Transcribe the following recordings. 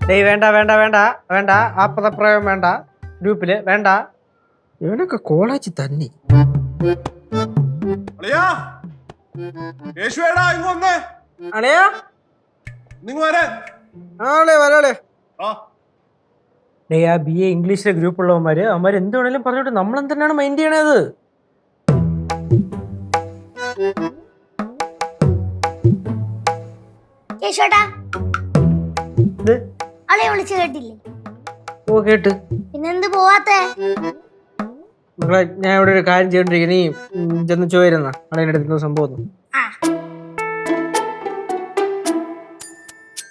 വേണ്ട വേണ്ട വേണ്ട വേണ്ട ആ പദപ്രയോഗം വേണ്ട ഗ്രൂപ്പില് വേണ്ട. ഇവനൊക്കെ കോളേജിൽ തന്നെ. അളിയാ BA ഇംഗ്ലീഷിലെ ഗ്രൂപ്പ് ഉള്ളവന്മാര് അവന്മാര് എന്ത് വേണേലും പറഞ്ഞോട്ട് നമ്മളെന്തിനാണ് മൈൻഡ് ചെയ്യണത്? ഓ കേട്ട്. പിന്നെന്ത് പോവാത്തെ? മക്കളെ ഞാൻ ഇവിടെ ഒരു കാര്യം ചെയ്തോണ്ടിരിക്കും. നീ ചെന്ന് ചോദിരുന്ന അളയുടെ അടുത്ത് സംഭവം.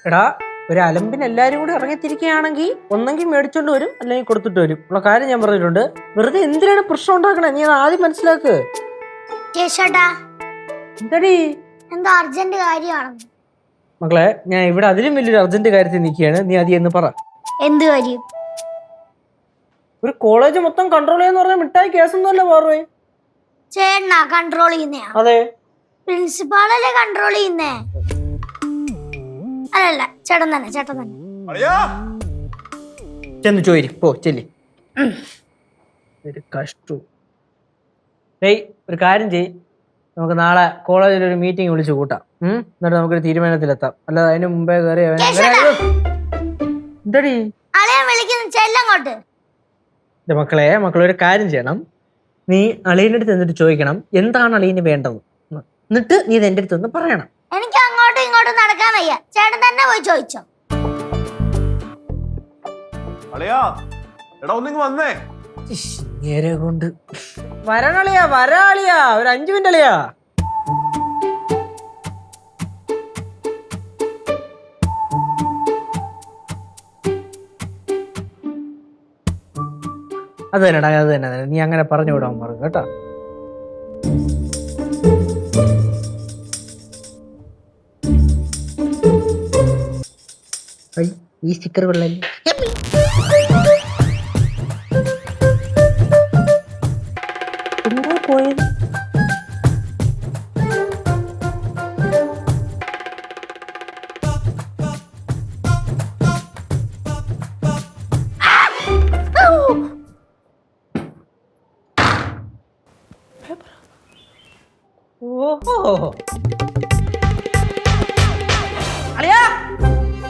എടാ ഒരു അലമ്പിന് എല്ലാരും കൂടി ഇറങ്ങിത്തിരിക്കുകയാണെങ്കിൽ ഒന്നെങ്കിൽ മേടിച്ചോണ്ട് വരും അല്ലെങ്കിൽ കൊടുത്തിട്ട് വരും ഉള്ള കാര്യം ഞാൻ പറഞ്ഞിട്ടുണ്ട്. വെറുതെ എന്തിനാണ് പ്രശ്നം ഉണ്ടാക്കണേ? നീ അത് ആദ്യം മനസ്സിലാക്ക്. എന്താ അർജന്റ് കാര്യമാണ്? മക്കളെ ഞാൻ ഇവിടെ അതിലും വലിയൊരു അർജന്റ് കാര്യത്തിൽ നിൽക്കുകയാണ്. നീ അത് എന്ന് പറ. എന്ത് കാര്യം? ഒരു കോളേജ് മൊത്തം കൺട്രോൾ ചെയ്യാന്ന് പറഞ്ഞാൽ മിഠായി കേസൊന്നുമല്ല പറഞ്ഞേ. ചേട്ടനാ കൺട്രോൾ ചെയ്യുന്നേ? അതെ, പ്രിൻസിപ്പാളല്ലേ കൺട്രോൾ ചെയ്യുന്നേ? അല്ലല്ല, ചേട്ടൻ തന്നെ, ചേട്ടൻ തന്നെ. ചെന്ന് ചോരി പോ ചെല്ലി. ഒരു കഷ്ടു. ഒരു കാര്യം ചെയ്, നമുക്ക് നാളെ കോളേജിൽ ഒരു മീറ്റിംഗ് വിളിച്ചു കൂട്ടാം. എന്നിട്ട് നമുക്കൊരു തീരുമാനത്തിലെത്താം. അല്ലാതെ അതിന് മുമ്പേ കയറി എന്താടി മക്കളൊരു കാര്യം ചെയ്യണം. നീ അളിയൻ്റെ അടുത്ത് എന്നിട്ട് ചോദിക്കണം എന്താണ് അളിയന് വേണ്ടത്. എന്നിട്ട് നീ ഇത് എൻ്റെ അടുത്ത് ഒന്ന് പറയണം. എനിക്ക് അങ്ങോട്ടും ഇങ്ങോട്ടും നടക്കാൻ വയ്യ, ചേട്ടൻ തന്നെ പോയി ചോദിച്ചോ. കൊണ്ട് വരണളിയാ വരാളിയാ, ഒരു 5 മിനിറ്റ് അളിയാ. അത് തന്നെടാ, അത് തന്നെ. നീ അങ്ങനെ പറഞ്ഞു വിടാൻ പറഞ്ഞു കേട്ടോ. ഈ സ്റ്റിക്കർ കൊള്ളല്ലേ? എന്താ പോയത്? ഓഹോ അളിയാ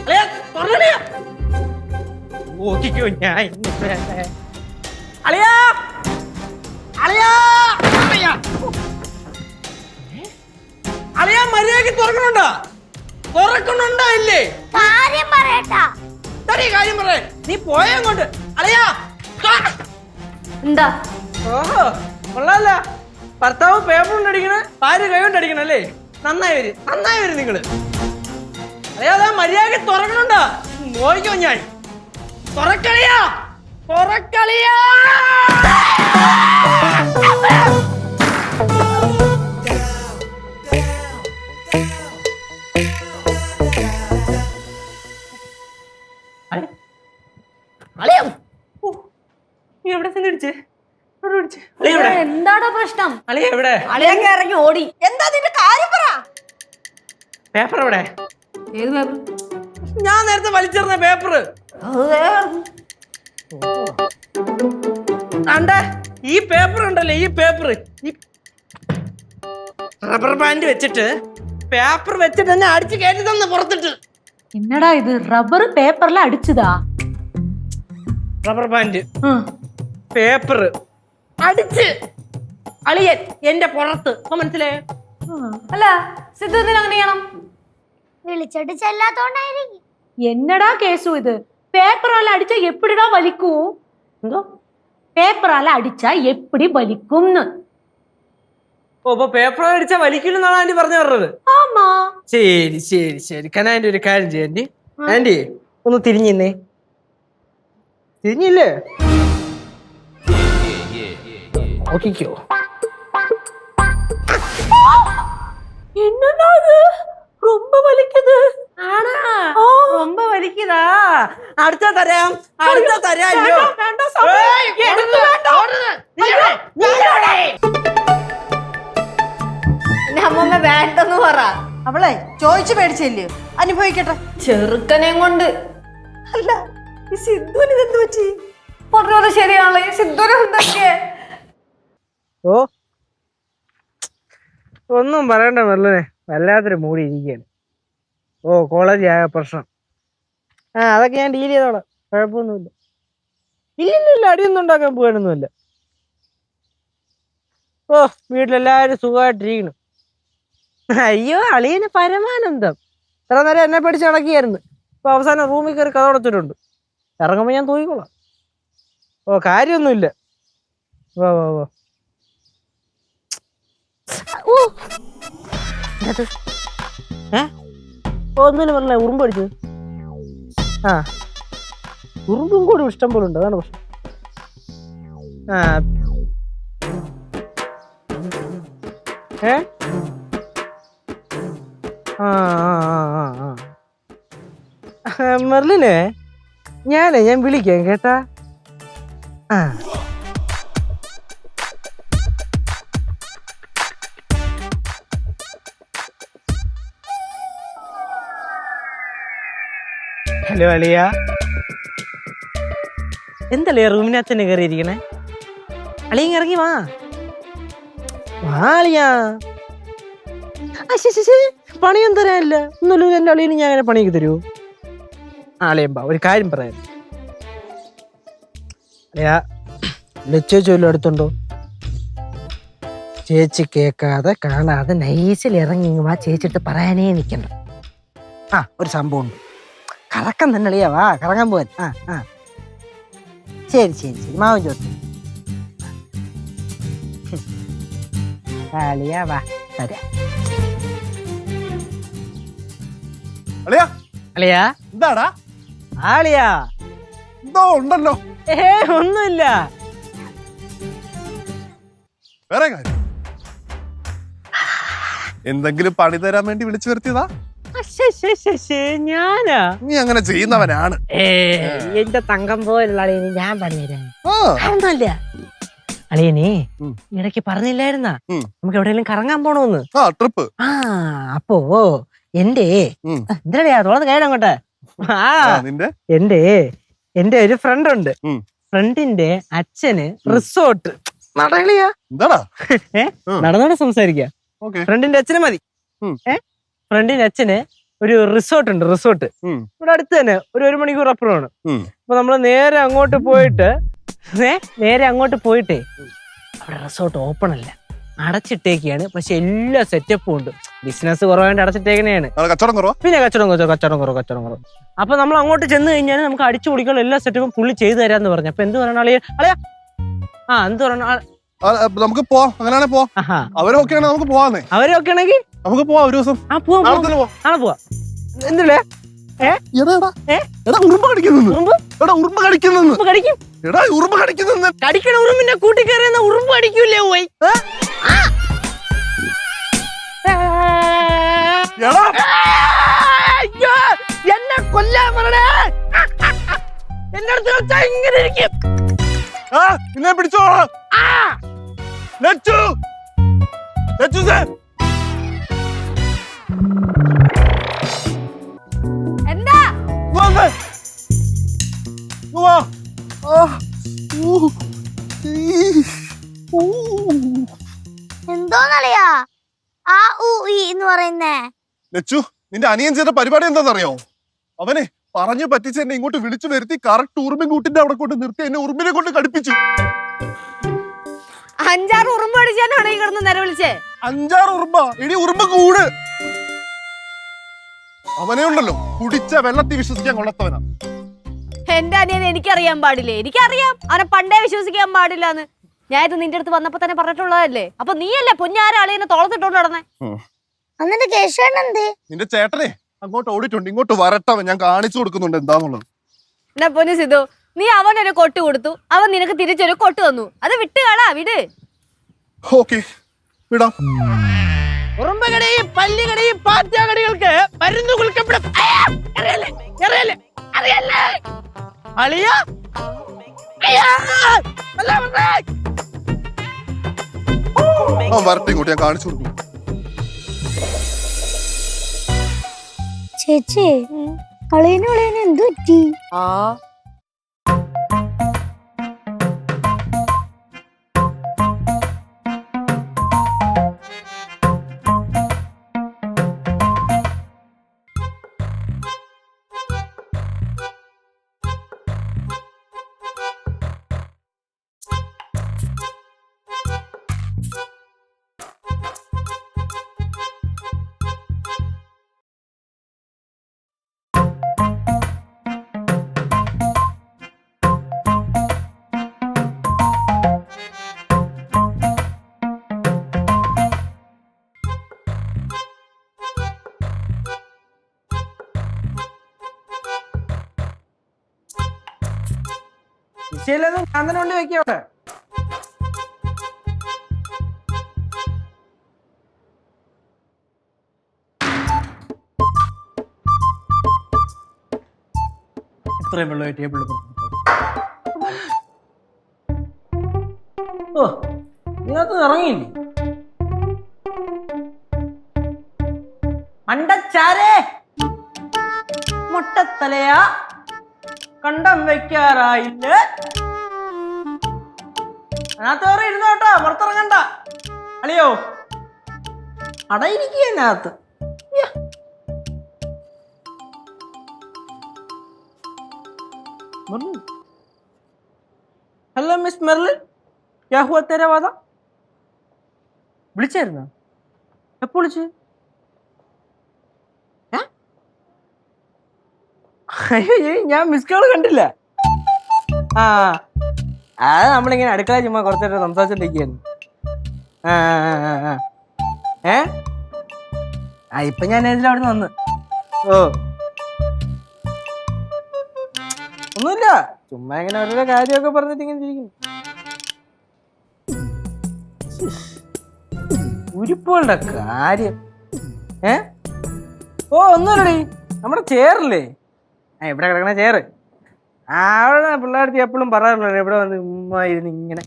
അളിയാ തുറന്നളിയാ. ഓക്കിക്കോ ഞാൻ അളിയാ അളിയാ അളിയാ അളിയാ മര്യാദക്ക് തുറക്കണുണ്ടോ? തുറക്കണുണ്ടോ ഇല്ലേ? കാര്യം പറയട്ടാ. കാര്യം പറ. നീ പോയങ്ങോട്ട് അളിയാ. എന്താ? ഓഹോ കൊള്ളാല്ല. ഭർത്താവ് പേപ്പർ കൊണ്ട് അടിക്കണ, ഭാര്യ കൈ കൊണ്ട് അടിക്കണല്ലേ? നന്നായി വരും നിങ്ങള്. അറിയാതെ മര്യാദക്ക് തുറക്കണുണ്ടോ? നോക്കിക്കോ ഞാൻ. തുറക്കളിയാ തുറക്കളിയാ. നീ എവിടെ ചെന്നിടിച്ചേ? എന്താണോ പ്രശ്നം? അളിയൊക്കെ ഇറങ്ങി ഓടി. എന്താ നിന്റെ കാര്യം പറ. പേപ്പർ എവിടെ? ഏത് പേപ്പർ? ഞാൻ നേരത്തെ വലിച്ചെറിഞ്ഞ പേപ്പർ. ഈ പേപ്പർ ഉണ്ടല്ലേ, ഈ പേപ്പർ റബ്ബർ ബാൻഡ് വെച്ചിട്ട് പേപ്പർ വെച്ചിട്ട് എന്നെ അടിച്ച് കയറ്റി തന്നെ പുറത്തിട്ട്. എന്നടാ ഇത്? റബ്ബർ പേപ്പറിൽ അടിച്ചതാ? റബ്ബർ ബാൻഡ് പേപ്പർ അടിച്ച് അളിയൻ എന്റെ പുറത്ത്. മനസ്സിലായോ? അല്ല സിദ്ധുവിന് അങ്ങനെ ചെയ്യണം? വിളിച്ചിട്ട് ചെല്ലാത്തോണ്ടായിരിക്കും. എന്നടാ കേസു ഇത്? പേപ്പറാല അടിച്ചാ എപ്പിടാ വലിക്കൂ? എന്തോ പേപ്പറാല അടിച്ചാ എപ്പിടി വലിക്കും? പേപ്പർ അടിച്ചാ വലിക്കണെന്നാണ് ആന്റി പറഞ്ഞു പറഞ്ഞത്. ആമാ ശരി ശരി ശരി. കനാൻറ്റി ഒരു കാര്യം ചെയ്യ ആന്റി. ആന്റി ഒന്ന് തിരിഞ്ഞിന്നേ. തിരിഞ്ഞില്ലേ? ഓക്കിക്കോ. என்னடா இது? ரொம்ப வலிக்குது. ആണാ? ரொம்ப വലിക്കതാ. അടുത്ത തരാം. അമ്മമ്മ വേണ്ടെന്ന് പറ. അവളെ ചോദിച്ചു പേടിച്ചില്ലേ? അനുഭവിക്കട്ടെ. ചെറുക്കനെ കൊണ്ട് അല്ല ഈ സിദ്ധുവിന് ഇതെന്ത് പറ്റി? പറഞ്ഞ പോലെ ശരിയാണല്ലോ, ഈ സിദ്ധുവിനെ എന്തൊക്കെ? ഓ ഒന്നും പറയണ്ട മെർലിനെ, വല്ലാത്തൊരു മൂടി ഇരിക്കുകയാണ്. ഓ കോളേജ് ആയ പ്രശ്നം. അതൊക്കെ ഞാൻ ഡീൽ ചെയ്തോളാം, കുഴപ്പമൊന്നുമില്ല. ഇല്ല അടിയൊന്നും ഉണ്ടാക്കാൻ പോകാനൊന്നുമില്ല. ഓ വീട്ടിലെല്ലാവരും സുഖമായിട്ടിരിക്കണം. അയ്യോ അളിയന് പരമാനന്ദം. ഇത്ര നേരം എന്നെ പഠിച്ച് നടക്കിയായിരുന്നു. ഇപ്പൊ അവസാനം റൂമിൽ കയറി കഥ അടച്ചിട്ടുണ്ട്. ഇറങ്ങുമ്പോൾ ഞാൻ തൂക്കിക്കൊള്ളാം. ഓ കാര്യമൊന്നുമില്ല. വാ വാ വാ. ഒന്നിനും പറഞ്ഞ ഉറുമ്പ് അടിച്ചത്. ഉറുമ്പും കൂടി ഇഷ്ടം പോലെ ഉണ്ട്, അതാണ് പ്രശ്നം. മെർലിനെ ഞാൻ വിളിക്കാം കേട്ടാ. ഹലോ അളിയ, എന്തളിയ റൂമിനകത്തന്നെ കയറിയിരിക്കണേ? അളിയ ഇറങ്ങി വാ അളിയാ. പണിയൊന്നും തരാനില്ല ഒന്നുമില്ല. എന്റെ അളിയന് ഞാൻ അങ്ങനെ പണിയൊക്കെ തരുമോ? അളിയമ്പാ ഒരു കാര്യം പറയാം. അളിയാ ലച്ചേച്ചി വല്ലതും അടുത്തുണ്ടോ? ചേച്ചി കേൾക്കാതെ കാണാതെ നൈസിൽ ഇറങ്ങി വാ. ചേച്ചി അടുത്ത് പറയാനേ നിൽക്കണ്ട. ഒരു സംഭവം ഉണ്ട്. കറക്കം തന്നെ അളിയാ, വാ കറങ്ങാൻ പോവാൻ. ശരി മാവൻ ചോദിച്ചു. അളിയാ വാ തരാം. അളിയാ എന്താടാ? ആളിയാ എന്തോ ഉണ്ടല്ലോ. ഒന്നുമില്ല. വേറെ കാര്യം എന്തെങ്കിലും പണി തരാൻ വേണ്ടി വിളിച്ചു വരുത്തിയതാ? ഞാനാ? നീ അങ്ങനെ ചെയ്യുന്നവനാണ്. എന്റെ തങ്കം പോലുള്ള അളിയന് ഞാൻ പണി തരാൻ ഒന്നുമല്ല. അളിയനെ ഇടയ്ക്ക് പറഞ്ഞില്ലായിരുന്നാ നമുക്ക് എവിടെയെങ്കിലും കറങ്ങാൻ പോണോന്ന്? ട്രിപ്പ്. അപ്പോ എന്റെ എന്തിനാ തോന്നുന്നത് കേട്ടോ അങ്ങോട്ടെ. എന്റെ ഒരു ഫ്രണ്ട് ഉണ്ട്. ഫ്രണ്ടിന്റെ അച്ഛന് റിസോർട്ട് നടകളിയാ. നടന്നോടെ സംസാരിക്ക. ഫ്രണ്ടിന്റെ അച്ഛന് മതി. ഫ്രണ്ടിന്റെ അച്ഛന് ഒരു റിസോർട്ട് ഉണ്ട്. റിസോർട്ട് ഇവിടെ അടുത്ത് തന്നെ, ഒരു മണിക്കൂർ അപ്പുറമാണ്. അപ്പൊ നമ്മള് നേരെ അങ്ങോട്ട് പോയിട്ടേ അവിടെ റിസോർട്ട് ഓപ്പൺ അല്ല, അടച്ചിട്ടേക്കാണ്. പക്ഷെ എല്ലാ സെറ്റപ്പും ഉണ്ട്. ബിസിനസ് കുറവായിട്ട് അടച്ചിട്ടേക്കണെയാണ്. പിന്നെ കച്ചവടം കുറവ്. അപ്പൊ നമ്മൾ അങ്ങോട്ട് ചെന്ന് കഴിഞ്ഞാൽ നമുക്ക് അടിച്ചു പൊളിക്കാനുള്ള എല്ലാ സെറ്റപ്പും പുള്ളി ചെയ്തു തരാന്ന് പറഞ്ഞു. അപ്പൊ എന്ത് പറയണ അളിയാ? എന്ത് പറയണ? നമുക്ക് പോവാം. അങ്ങനെയാണെ പോവാം. അവരൊക്കെ നമുക്ക് പോവാന്നേ. അവരൊക്കെ ആണെങ്കിൽ നമുക്ക് പോവാം ഒരു ദിവസം. നാളെ പോവാം. എന്തില്ലേ? കടിക്കണ ഉറുമ്പിന്റെ കൂട്ടി കയറിയെന്ന ഉറുമ്പ് കടിക്കൂലേ പോയി? എന്നെ കൊല്ലാൻ പറഞ്ഞേ. എന്റെ അടുത്ത് വെച്ചാ ഇങ്ങനെ ഇരിക്കും. നിന്നെ പിടിച്ചോ. എന്താ എന്തോന്നളിയാ ആ ഊ ഈ എന്ന് പറയുന്നേ? ലച്ചു, നിന്റെ അനിയൻ ചെയ്ത പരിപാടി എന്താണെന്നറിയോ? അവനെ പറഞ്ഞു പറ്റിച്ച് എന്നെ ഇങ്ങോട്ട് വിളിച്ചു വരുത്തി കറക്റ്റ് ഉറുമ്പിൻ കൂട്ടിന്റെ അവിടെ കൊണ്ട് നിർത്തി എന്നെ ഉറുമ്പിനെ കൊണ്ട് കടിപ്പിച്ചു. 5-6 ഉറുമ്പ് അടിച്ചാനാണ് ഈ കിടന്ന് നിലവിളിച്ചേ? 5-6 ഉറുമ്പാ? ഇനി ഉറുമ്പ് കൂട്. അവനെ ഉണ്ടല്ലോ കുടിച്ച വെള്ളത്തിൽ വിശ്വസിക്കാൻ കൊള്ളത്തവനാ. എന്റെ അനിയനെ എനിക്കറിയാൻ പാടില്ലേ? എനിക്കറിയാം അവനെ പണ്ടേ വിശ്വസിക്കാൻ പാടില്ലാന്ന്. ഞാൻ ഇത് നിന്റെ അടുത്ത് വന്നപ്പോ തന്നെ പറഞ്ഞിട്ടുള്ളതല്ലേ. അപ്പൊ നീയല്ലേ പൊന്നാര അളിയനെ തോളത്തിട്ടോണ്ട് നടന്നേ. എന്നിട്ട് കേശവനെന്തേ? നിന്റെ ചേട്ടനെ അങ്ങോട്ട് ഓടിട്ടുണ്ട്, ഇങ്ങോട്ട് വരട്ടവൻ. ഞാൻ കാണിച്ചു കൊടുക്കുന്നുണ്ട് എന്താന്നുള്ളത്. എന്നാ പൊന്നു സിധു, നീ അവനൊരു കൊട്ട് കൊടുത്തു, അവൻ നിനക്ക് തിരിച്ചൊരു കൊട്ട് തന്നു. അത് വിട്ടുകളാ, വിട്. ഓക്കെ വിടാം. ഉറുമ്പുകടിയും പല്ലുകടിയും പാറ്റാകടികൾക്ക് മരുന്ന് കുളിക്കപ്പെടും. വരട്ടെ ഇങ്ങോട്ട്, ഞാൻ കാണിച്ചു കൊടുക്കും. ചേച്ചി അളിയന് എന്ത് പറ്റി? ആ വിഷയമില്ലെന്നും ഞാൻ തന്നെ കൊണ്ട് വെക്കോട്ടെ. ഇത്രയും വെള്ളം ടേബിളിൽ ഓ ഇതിനകത്ത് ഇറങ്ങിയില്ലേ അണ്ടച്ചാരേ മുട്ടത്തലയാ കണ്ടം വെക്കാറായില്ല. അതിനകത്ത് വേറെ ഇരുന്നോട്ടോ, പുറത്തിറങ്ങണ്ട. അളിയോ അടയിരിക്കുക അതിനകത്ത്. ഹലോ മിസ് മെർലിൻ, ക്യാ ഹുവാ തേരാ വാദ? വിളിച്ചായിരുന്നോ? എപ്പോ വിളിച്ചു? അയ്യോ ഞാൻ മിസ് കോള് കണ്ടില്ല. ആ അത് നമ്മളിങ്ങനെ അടുക്കള ചുമ്മാ കുറച്ചേരം സംസാരിച്ചോണ്ടിരിക്കുകയായിരുന്നു. ഇപ്പൊ ഞാൻ ഏതിലും അവിടെ വന്ന്. ഓ ഒന്നുമില്ല, ചുമ്മാ ഇങ്ങനെ ഓരോരോ കാര്യമൊക്കെ പറഞ്ഞിട്ട് ഇങ്ങനെ ഇരിക്കുന്നു. ഉരുപ്പുകളുടെ കാര്യം. ഓ ഒന്നുമില്ലടി, നമ്മുടെ ചേറില്ലേ, ഇവിടെ കിടക്കണ ചേറ്, അവിടെ പിള്ളേർക്ക് എപ്പോഴും പറയാറുള്ളൂ ഇവിടെ വന്ന് ഉമ്മ ഇരുന്ന് ഇങ്ങനെ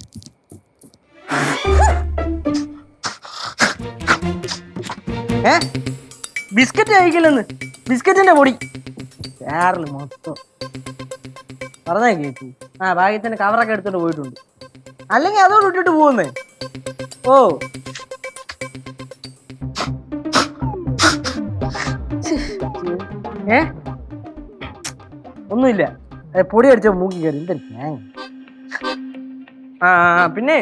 ബിസ്ക്കറ്റ് കഴിക്കില്ലെന്ന്, ബിസ്ക്കറ്റിന്റെ പൊടി ചേറില് മൊത്തം പറഞ്ഞാ കേട്ടു. ഭാഗ്യത്തിന് കവറൊക്കെ എടുത്തോണ്ട് പോയിട്ടുണ്ട്, അല്ലെങ്കിൽ അതോട് ഇട്ടിട്ട് പോകുന്നേ. ഓ ഒന്നുമില്ല, പൊടി അടിച്ച മൂക്കി കയറി. എന്തൊരു പിന്നെ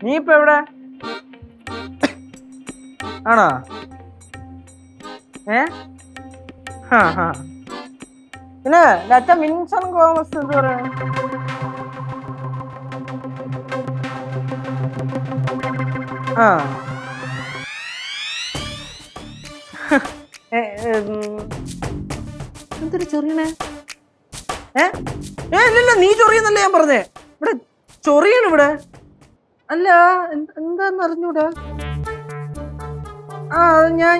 നീ ഇപ്പൊ എവിടെ ആണോ? പിന്നെ അച്ഛൻ വിൻസൺ കോമസ് എന്ത് പറയാ? എന്തൊരു ചൊറിയണേ? ഇല്ല നീ ചൊറിയെന്നല്ല ഞാൻ പറഞ്ഞേ, ഇവിടെ ചൊറിയാണ് ഇവിടെ. അല്ല എന്താന്ന് അറിഞ്ഞൂടാ.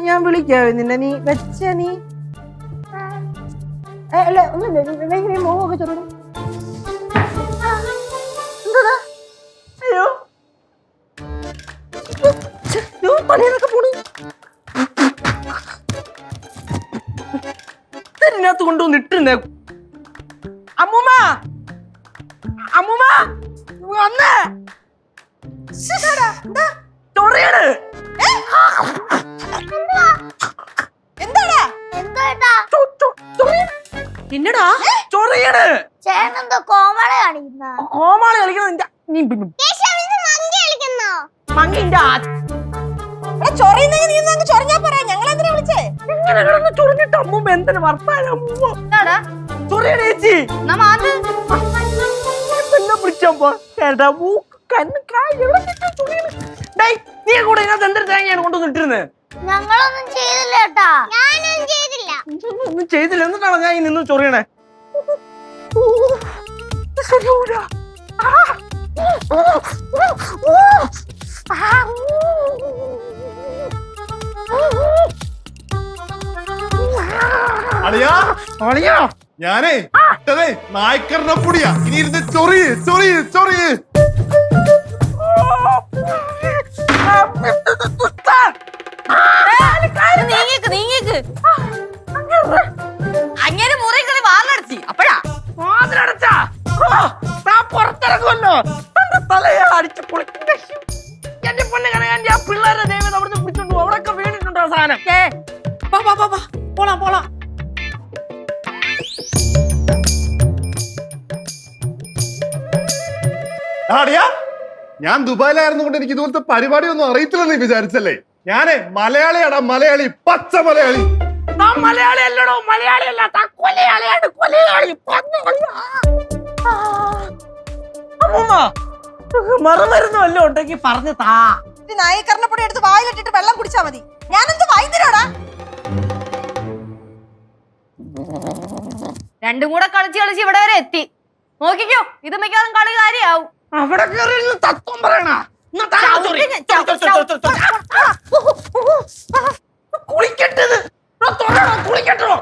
ഞാൻ വിളിക്കാവേ നിന്നെ, നീ വെച്ച നീ അല്ല ഒന്നുമില്ല, മോഹമൊക്കെ ചൊറിയണം. എന്താ? അയ്യോ പണിയൊക്കെ പോണു. ഇതിനകത്ത് കൊണ്ടുവന്ന് ഇട്ടിരുന്നേ. അമ്മൂമ്മ അമ്മൂമ്മ വന്നേ, ചൊറിയാണ്. എന്നടാ ചൊറിയാണ്? ചേട്ടനെന്തോ കോമാളി കാണിക്കുന്ന? കോമാളി കളിക്കുന്ന നീ പിന്നെ മങ്ങിന്റെ ചൊറിഞ്ഞിട്ട് അമ്മൂമ്മ എന്തിനു വർത്താനം ചൊറിയാണ് ചേച്ചി. പിന്നെ വിളിച്ചപ്പോ ചേട്ടാ മൂക്ക് കണ്ണ് നീ കൂടെ ഇതിനകത്ത് എന്തൊരു തേങ്ങയാണ് കൊണ്ടുവന്നിട്ടിരുന്നത്? ഞങ്ങളൊന്നും ചെയ്തില്ല കേട്ടാ. ഞാനൊന്നും ചെയ്തില്ല. ഒന്നും ചെയ്തില്ല, എന്നിട്ടാണോ ഞാൻ ഈ നിന്ന് ചൊറിയണേ? ഞാനേ നായ്ക്കറിന്റെ പൊടിയാ, ഇനി ഇരുന്ന് ചൊറിയ് ചൊറിയ് ചൊറിയ്. നീങ്ങേക്ക് അങ്ങനെ മുറി അടിച്ച് പൊളിക്കും. എന്റെ പൊന്നെ കനകാന്റി, ആ പിള്ളേരുടെ ദൈവം അവിടുന്ന് പിടിച്ചോണ്ടു. അവിടെയൊക്കെ വീണിട്ടുണ്ടോ സാധനം? പോളാം പോളാം. ആടിയാ, ഞാൻ ദുബായിലായിരുന്നു കൊണ്ട് എനിക്ക് ഇതുപോലത്തെ പരിപാടിയൊന്നും അറിയത്തില്ലെന്ന് നീ വിചാരിച്ചല്ലേ? ഞാനേ മലയാളിയാടാ, മലയാളി, പച്ച മലയാളി. മലയാളി അല്ലടോ, മലയാളി അല്ല, കൊലയാളിയാണ്, കൊലയാളി. മറുമരുന്ന് വല്ലതും ഉണ്ടെങ്കിൽ പറഞ്ഞു താ. നായക്കറിനപ്പൊടി എടുത്ത് വായിലിട്ടിട്ട് വെള്ളം കുടിച്ചാ മതി. ഞാനെന്ത് വൈദ്യരോടാ? രണ്ടും കൂടെ കളിച്ച് കളിച്ച് ഇവിടെ വരെ എത്തി. നോക്കിക്കോ, ഇത് മിക്കവാറും കളി കാര്യാവും. അവിടെ കയറി തത്വം പറയണ. കുളിക്കട്ടത് കുളിക്കട്ടോ?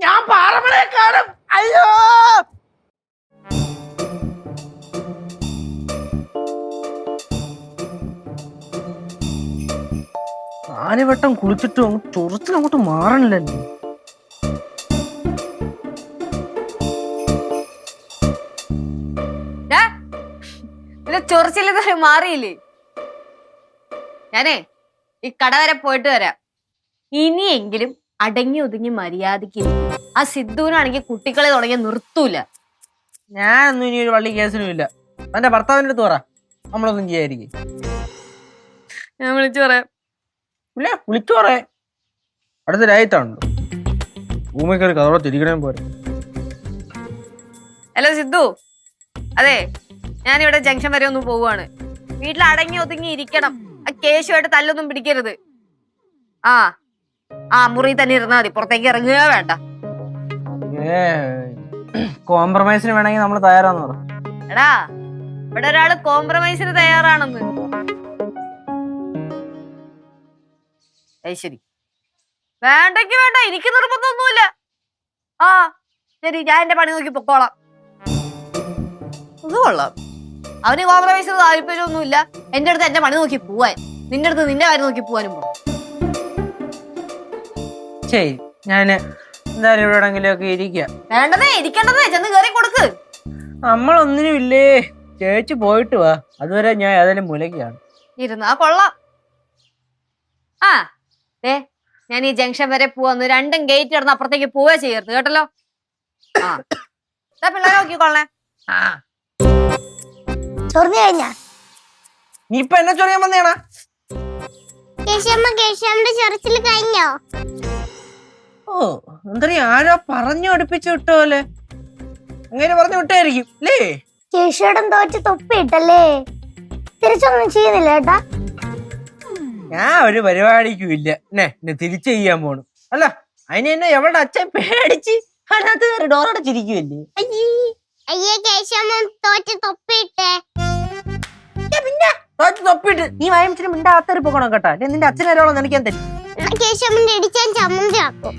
ഞാൻ പാറമളയെ കാണും. അയ്യോ, നാലുവട്ടം കുളിച്ചിട്ടും ചൊറിച്ചിലങ്ങോട്ട് മാറണില്ലല്ലോ. ചൊറിച്ചില്ല മാറിയില്ലേ? ഞാനേ ഈ കട വരെ പോയിട്ട് വരാം. ഇനിയെങ്കിലും അടങ്ങി ഒതുങ്ങി മര്യാദയ്ക്ക്. ആ സിദ്ധുവിനാണെങ്കിൽ കുട്ടികളെ തുടങ്ങിയ നിർത്തൂല. ഞാനൊന്നും ഇനി ഒരു വള്ളി കേസിനും ഇല്ല. എന്റെ ഭർത്താവിന്റെ അടുത്ത് പറ, നമ്മളൊന്നും ചെയ്യാതിരിക്കും. ഞാൻ വിളിച്ചു പറയാം. ഇല്ല, വിളിച്ചു പറയാ. അടുത്ത രായത്താണല്ലോ, ഭൂമിക്കറി കഥോടെ തിരിക്കണേ പോരെ. ഹലോ സിദ്ധു, അതെ ഞാനിവിടെ ജംഗ്ഷൻ വരെ ഒന്ന് പോവാണ്. വീട്ടിൽ അടങ്ങി ഒതുങ്ങി ഇരിക്കണം. ആ കേശുമായിട്ട് തല്ലൊന്നും പിടിക്കരുത്. ആ മുറി തന്നെ ഇരുന്നാ മതി, പുറത്തേക്ക് ഇറങ്ങുക വേണ്ട. കോംപ്രമൈസിന് വേണമെങ്കിൽ നമ്മൾ തയ്യാറാന്ന് പറ. എടാ, ഇവിടെ ഒരാള് കോംപ്രമൈസിന് തയ്യാറാണെന്ന്. ശരി, വേണ്ടെങ്കി വേണ്ട, എനിക്ക് നിർബന്ധമൊന്നുമില്ല. ശരി, ഞാൻ എന്റെ പണി നോക്കി പൊക്കോളാം. അത് കൊള്ളാം. അവന് കോംപ്രമൈസിന് താല്പര്യമൊന്നുമില്ല. എന്റെ അടുത്ത് എന്റെ പണി നോക്കി പോവാൻ, നിന്റെ അടുത്ത് നിന്റെ കാര്യം നോക്കി പോവാനും പോകും. ശരി, ഞാന് എന്തായാലും ഇവിടെ എവിടെങ്കിലും ഒക്കെ ഇരിക്കാം. വേണ്ടതേ, ഇരിക്കേണ്ടതേ, ചെന്ന് കേറി കൊടുക്ക്. നമ്മളൊന്നിനും ഇല്ലേ, ചേച്ചി പോയിട്ട് വാ. അതുവരെ ഞാൻ ഏതായാലും മുലക്കാണ്. ഇരുന്നാ കൊള്ളാം. ഞാൻ ഈ ജംഗ്ഷൻ വരെ പോവാന്ന്. രണ്ടും ഗേറ്റ് ഇടന്ന് അപ്പുറത്തേക്ക് പോവേ ചെയ്യരുത്, കേട്ടല്ലോ. പിള്ളേരെ നോക്കിക്കൊള്ളേ. ചൊറിഞ്ഞു കഴിഞ്ഞാ നീ ഇപ്പൊ എന്നെ ചൊറിയാൻ വന്നേണ? കേശമ്മന്റെ ചൊറിച്ചിൽ കഴിഞ്ഞോ? ഓ, എന്താ ആരോ പറഞ്ഞു അടുപ്പിച്ചു വിട്ടോലെ. അങ്ങനെ പറഞ്ഞു വിട്ടായിരിക്കും അല്ലേ? കേശുടം തോറ്റ് തൊപ്പിയിട്ടല്ലേ? തിരിച്ചൊന്നും ചെയ്യുന്നില്ല ഏട്ടാ. ഞാൻ ഒരു പരിപാടിക്കും ഇല്ല. എന്നെ തിരിച്ചു ചെയ്യാൻ പോണു. അല്ല, അതിന് എന്നെ എവിടെ അച്ഛൻ പേടിച്ച് അതിനകത്ത് കയറി ഡോറടച്ചിരിക്കുവല്ലേ. അയ്യേ, കേശമ്മൻ തോറ്റ് തൊപ്പിയിട്ടേ. പിന്നെ തോറ്റ് തൊപ്പിട്ട് നീ വായമിച്ചിട്ട് മിണ്ടാത്തൊരു പോകണം കേട്ടാ. നിന്റെ അച്ഛനോളം നനയ്ക്കാൻ തരും. കേശമ്മന്റെ ഇടിച്ചാൻ ചമ്മന്തി ആക്കും.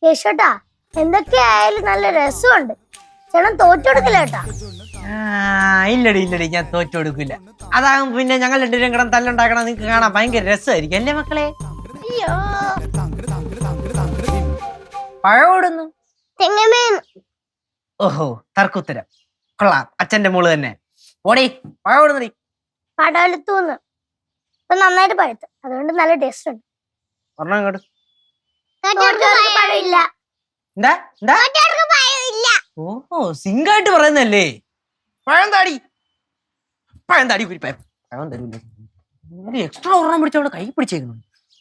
കേശോട്ടാ, എന്തൊക്കെയായാലും നല്ല രസമുണ്ട്. ചേട്ടൻ തോറ്റു കൊടുക്കില്ല കേട്ടാ. ഇല്ലടി, ഞാൻ തോറ്റു കൊടുക്കില്ല. അതാകും പിന്നെ ഞങ്ങൾ രണ്ടുപേരും കിടന്ന് തല്ലുണ്ടാക്കണം. നിങ്ങക്ക് കാണാൻ ഭയങ്കര രസമായിരിക്കും അല്ലേ മക്കളെ? പഴമോടുന്നു. ഓഹോ, തർക്കുത്തരം കൊള്ളാം. അച്ഛന്റെ മോള് തന്നെ. ഓടി പഴമോടുന്നടി. പടവലത്തൂന്ന് ഇപ്പൊ നന്നായിട്ട് പഴുത്ത്, അതുകൊണ്ട് നല്ല ടേസ്റ്റ് ഉണ്ട്. പറഞ്ഞോ ഇങ്ങോട്ട്. പഴമില്ല. ഓഹോ, സിംഗായിട്ട് പറയുന്നല്ലേ. പഴം താടി കുരിപ്പായ പഴം തരൂല്ലേ. എക്സ്ട്രാ ഒരെണ്ണം പിടിച്ചവിടെ കൈ പിടിച്ചേക്കുന്നു.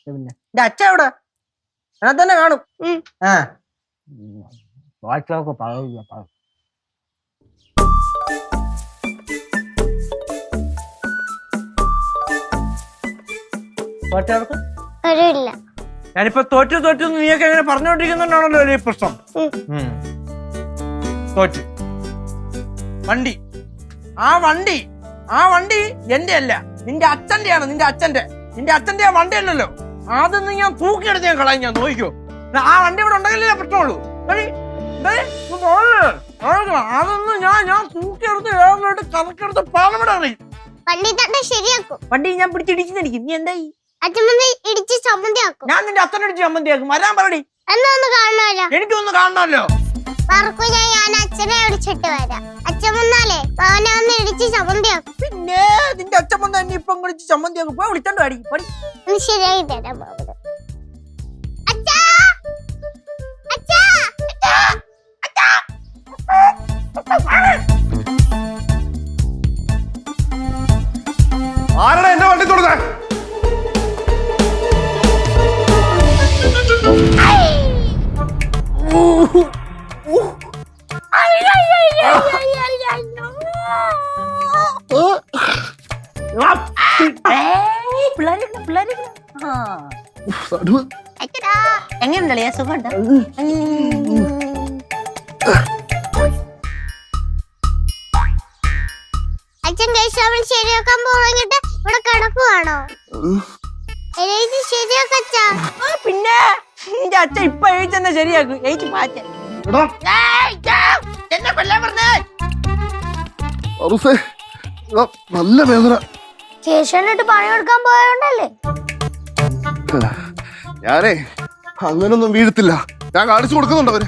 പിന്നെ എന്റെ അച്ഛൻ എവിടെ? അതിനകത്ത് തന്നെ കാണും. വാട്സാപ്പ് പഴം കഴിവില്ല. ഞാനിപ്പോ തോറ്റു നീയൊക്കെ എങ്ങനെ പറഞ്ഞോണ്ടിരിക്കുന്നുണ്ടാണല്ലോ ഈ പ്രശ്നം. തോറ്റ് വണ്ടി ആ വണ്ടി എന്റെ അല്ല, നിന്റെ അച്ഛന്റെയാണ്. നിന്റെ അച്ഛന്റെ ആ വണ്ടി അല്ലല്ലോ. അതൊന്നും ഞാൻ തൂക്കിയെടുത്ത് ഞാൻ കളയും. ഞാൻ നോക്കിക്കോ, ആ വണ്ടി ഇവിടെ ഉണ്ടെങ്കിലേ പ്രശ്നമുള്ളൂ. അതൊന്നും ഞാൻ തൂക്കിയെടുത്ത് ഏറെടുത്ത് കറക്കെടുത്ത് പാലമിട അറിയും. വണ്ടി ഞാൻ പിടിച്ചിടിച്ചിരിക്കും. നീ എന്തായി? ഇടിച്ച് ചമ്മന്തിയാക്കും. ഞാൻ നിന്റെ അച്ഛനടിച്ച് ചമ്മന്തിയാക്കും. വരാൻ പറടി. എന്നൊന്ന് കാണണമല്ലോ. എനിക്കൊന്ന് കാണണമല്ലോ. ഞാൻ അച്ഛനെ കഴിച്ചിട്ട് വരാം. അച്ഛൻ വന്നാലേ അവനെ ഒന്ന് ഇടിച്ച് ചമ്മന്തിയാക്കും. പിന്നെ നിന്റെ അച്ഛൻ വന്ന് തന്നെ ഇപ്പം വിളിച്ച് ചമ്മന്തി അങ്ങ് പോയി വിളിച്ചോണ്ട് പാടി പടി. ഒന്ന് ശരിയാക്കി തരാം മാമന്. അച്ഛാ അച്ഛാ അച്ഛാ ആരാണ് എന്റെ വണ്ടി തൊടുന്നേ? എങ്ങനെയുണ്ടല്ലേ സുഖമുണ്ടോ? അച്ഛൻ കേശവൻ ശരിയാക്കാൻ പോകണമെങ്കിട്ട് ഇവിടെ കിടക്കുവാണോ? ശരിയാക്കച്ചാ. പിന്നെ നിന്റെ അച്ഛൻ ഇപ്പൊ എഴുതി തന്നെ ശരിയാക്കും. എഴുതി മാറ്റാൻ എന്നെ കൊല്ലാൻ പറഞ്ഞേ. നല്ല വേദന. കേശവനായിട്ട് പണിയെടുക്കാൻ പോയോണ്ടല്ലേ? ഞാനേ അങ്ങനൊന്നും വീഴത്തില്ല. ഞാൻ കാണിച്ചു കൊടുക്കുന്നുണ്ട് അവര്.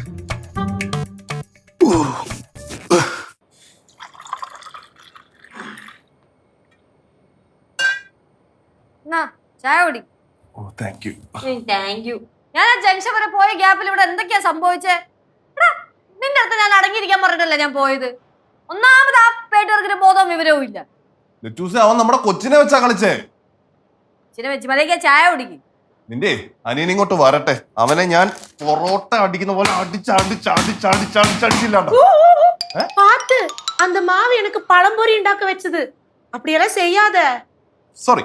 ചായ കുടി. Thank you. Thank you. ഞാൻ ആ ജംഗ്ഷൻ വരെ പോയ ഗ്യാപ്പിൽ ഇവിടെ എന്തൊക്കെയാ സംഭവിച്ചേ? നിന്റെ അടുത്ത് ഞാൻ അടങ്ങിയിരിക്കാൻ പറഞ്ഞിട്ടല്ലേ ഞാൻ പോയത്. ഒന്നാമത് ആ പേട്ടർക്കിന് ബോധവും വിവരവും ഇല്ല. അവൻ നമ്മുടെ കൊച്ചിനെ വെച്ചാ കളിച്ചേ. ചില വെച്ച് മതിയൊക്കെ ചായ കുടിക്കും. നിന്റെ അനിയൻ ഇങ്ങോട്ട് വരട്ടെ. അവനെ ഞാൻ പൊറോട്ട അടിക്കുന്ന പോലെ അടിച്ചടിച്ചില്ലാണ്ട. பாத்து அந்த மாவு எனக்கு பழம்பொரி உண்டாக்க வச்சது. அப்படியெல்லாம் செய்யாத. സോറി.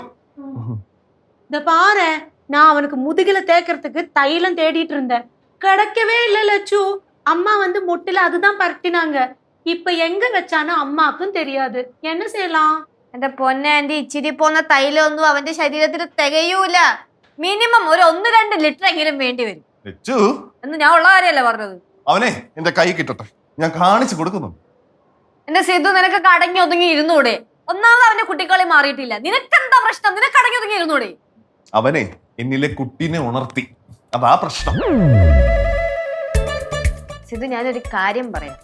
இந்த பாரு, நான் அவனுக்கு முதுகில தேய்க்கிறதுக்கு தைலம் தேடிட்டு இருந்தேன். கிடைக்கவே இல்ல லட்சு. அம்மா வந்து முட்டில அதுதான் பரட்டினாங்க. இப்ப எங்க வச்சானோ அம்மாக்கும் தெரியாது. என்ன செய்யலாம்? എന്റെ പൊന്നാൻറ്റി, ഇച്ചിരി പോന്ന തൈലൊന്നും അവന്റെ ശരീരത്തിൽ തികയൂല. മിനിമം ഒരു 1-2 ലിറ്റർ എങ്കിലും വേണ്ടി വരും എന്ന് ഞാൻ ഉള്ള കാര്യമല്ലേ പറഞ്ഞത്. അവനെ എന്റെ കൈ കിട്ടട്ടെ, ഞാൻ കാണിച്ചു കൊടുക്കുന്നു. എന്റെ സിദ്ധു, നിനക്ക് അടങ്ങി ഒതുങ്ങി ഇരുന്നൂടെ? ഒന്നാമത് അവന്റെ കുട്ടികളെ മാറിയിട്ടില്ല. നിനക്കെന്താ പ്രശ്നം? നിനക്ക് അടങ്ങി ഒതുങ്ങി ഇരുന്നൂടെ? അവനെ എന്നിലെ കുട്ടീനെ ഉണർത്തി, അതാ പ്രശ്നം. സിദ്ധു, ഞാനൊരു കാര്യം പറയാം.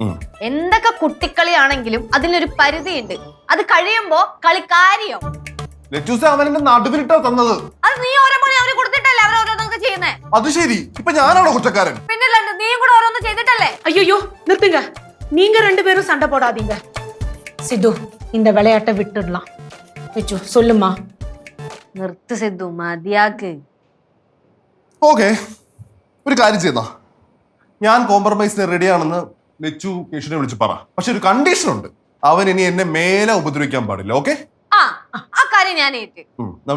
എന്തൊക്കെ കുട്ടിക്കളിയാണെങ്കിലും അതിനൊരു പരിധിയുണ്ട്. അത് കഴിയുമ്പോ കളിക്കാരിയോ. അവനെ നടുവിലിട്ടാ തന്നത്. അത് നീ ഓരോ പണി അവന് കൊടുത്തിട്ടല്ലേ അവരോരോന്നൊക്കെ ചെയ്യുന്നേ. അത് ശരി, ഇപ്പൊ ഞാനാണോ കുറ്റക്കാരൻ? പിന്നല്ല, നീയും കൂടെ ഓരോന്ന് ചെയ്തിട്ടല്ലേ. ஐயோ நிறுத்துங்க. நீங்க 2 பேரும் சண்டை போடாதீங்க. சித்து, இந்த விளையாட்டை விட்டுடலாம். லட்சு சொல்லுமா. നിർത്ത് സിദ്ധു, മതിയാക്ക്. ഓക്കെ, ഒരു കാര്യം ചെയ്യുന്ന, ഞാൻ കോംപ്രമൈസിന് റെഡിയാണെന്ന് ലച്ചു കേശുവിനെ വിളിച്ച് പറ. പക്ഷെ ഒരു കണ്ടീഷൻ ഉണ്ട്. അവൻ ഇനി എന്നെ മേലെ ഉപദ്രവിക്കാൻ പാടില്ല. ഓക്കെ? ആ കാര്യം ഞാൻ ഏറ്റ്.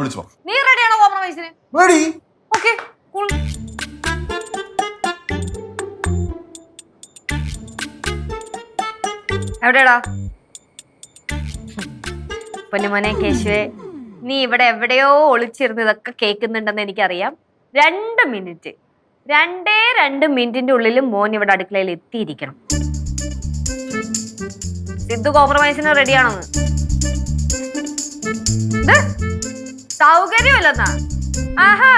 വിളിച്ചു. നീ റെഡിയാണോ കോംപ്രമൈസിന്? റെഡി. Okay, cool. എവിടെടാ പൊന്നുമോനെ കേശുവേ, നീ ഇവിടെ എവിടെയോ ഒളിച്ചിരുന്ന് ഇതൊക്കെ കേൾക്കുന്നുണ്ടെന്ന് എനിക്കറിയാം. 2 മിനിറ്റ്, 2 മിനിറ്റിന്റെ ഉള്ളിൽ മോൻ ഇവിടെ അടുക്കളയിൽ എത്തിയിരിക്കണം. സിദ്ധു കോംപ്രമൈസിന് റെഡിയാണെന്ന്. സൗകര്യമില്ലെന്നാ? ആഹാ,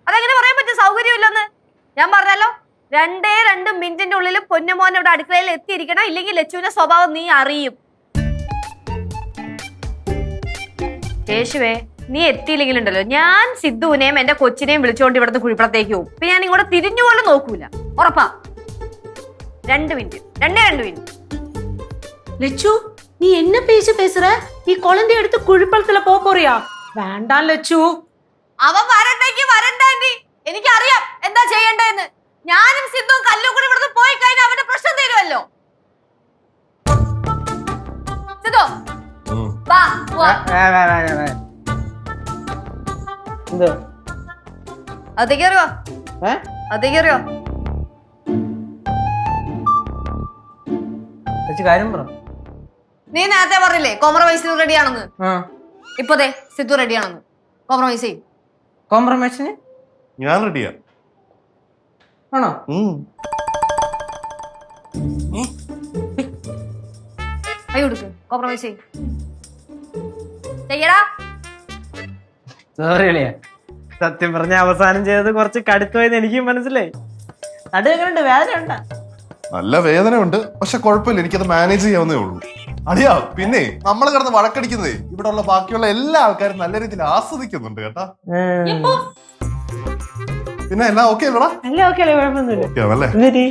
അതെങ്ങനെ പറയാൻ പറ്റും സൗകര്യമില്ലെന്ന്? ഞാൻ പറഞ്ഞല്ലോ, 2 മിനിറ്റിന്റെ ഉള്ളിൽ പൊന്നുമോൻ ഇവിടെ അടുക്കളയിൽ എത്തിയിരിക്കണം. ഇല്ലെങ്കിൽ ലച്ചുവിന്റെ സ്വഭാവം നീ അറിയും. കേശുവേ, നീ എത്തിയില്ലെങ്കിലുണ്ടല്ലോ, ഞാൻ സിദ്ധുവിനെയും എന്റെ കൊച്ചിനെയും വിളിച്ചുകൊണ്ട് ഇവിടുത്തെ കുഴിപ്പുറത്തേക്ക് പോകും. പിന്നെ ഞാൻ ഇങ്ങോട്ട് തിരിഞ്ഞു പോലും നോക്കൂല. ഉറപ്പാ. 2 മിനിറ്റ്, 2 മിനിറ്റ്. லட்சு, நீ என்ன பேசுற? நீ குழந்தைய எடுத்து குழிப்பழத்துல போறியா? வேண்டாம் லட்சு. അവൻ വരണ്ടേക്ക് വരണ്ടേ, എനിക്കറിയാം എന്താ ചെയ്യണ്ടേന്ന്. ഞാനും സിദ്ധുവും കല്ലും കൂടി ഇവിടുന്ന് പോയി കഴിഞ്ഞാൽ അവന്റെ പ്രശ്നം തീരുമല്ലോ. സിദ്ധു, വാ പോവാം. അതേക്ക് അറിയോ? അതേക്ക് അറിയോ? കാര്യം പറ. നീ നേരത്തെ പറഞ്ഞില്ലേ കോംപ്രമൈസിന് റെഡിയാണെന്ന്. ഇപ്പതേ സിദ്ധു റെഡിയാണെന്ന്. കോംപ്രമൈസ് ചെയ്യും. കോംപ്രമൈസിന് ഞാൻ റെഡിയാ. ആണോ? കൈ കൊടുക്ക്, കോംപ്രമൈസ് ചെയ്യും. ചെയ്യടാ. സോറി അളിയാ, സത്യം പറഞ്ഞ അവസാനം ചെയ്തത് കുറച്ച് കടുത്തുപോയെന്ന് എനിക്കും മനസ്സിലായി. നടു എങ്ങനെയുണ്ട്? വേദന ഉണ്ടാ? നല്ല വേദനയുണ്ട്, പക്ഷെ കുഴപ്പമില്ല, എനിക്കത് മാനേജ് ചെയ്യാവുന്നേ ഉള്ളൂ. അളിയാ പിന്നെ നമ്മൾ കിടന്ന് വഴക്കടിക്കുന്നതേ ഇവിടെ ഉള്ള ബാക്കിയുള്ള എല്ലാ ആൾക്കാരും നല്ല രീതിയിൽ ആസ്വദിക്കുന്നുണ്ട് കേട്ടാ. പിന്നെ എല്ലാം ഓക്കെ അല്ലടാ? അല്ല ഓക്കെ അല്ലേ, കുഴപ്പമൊന്നുമില്ല. ഓക്കെ ആണല്ലേ? എന്നിട്ട്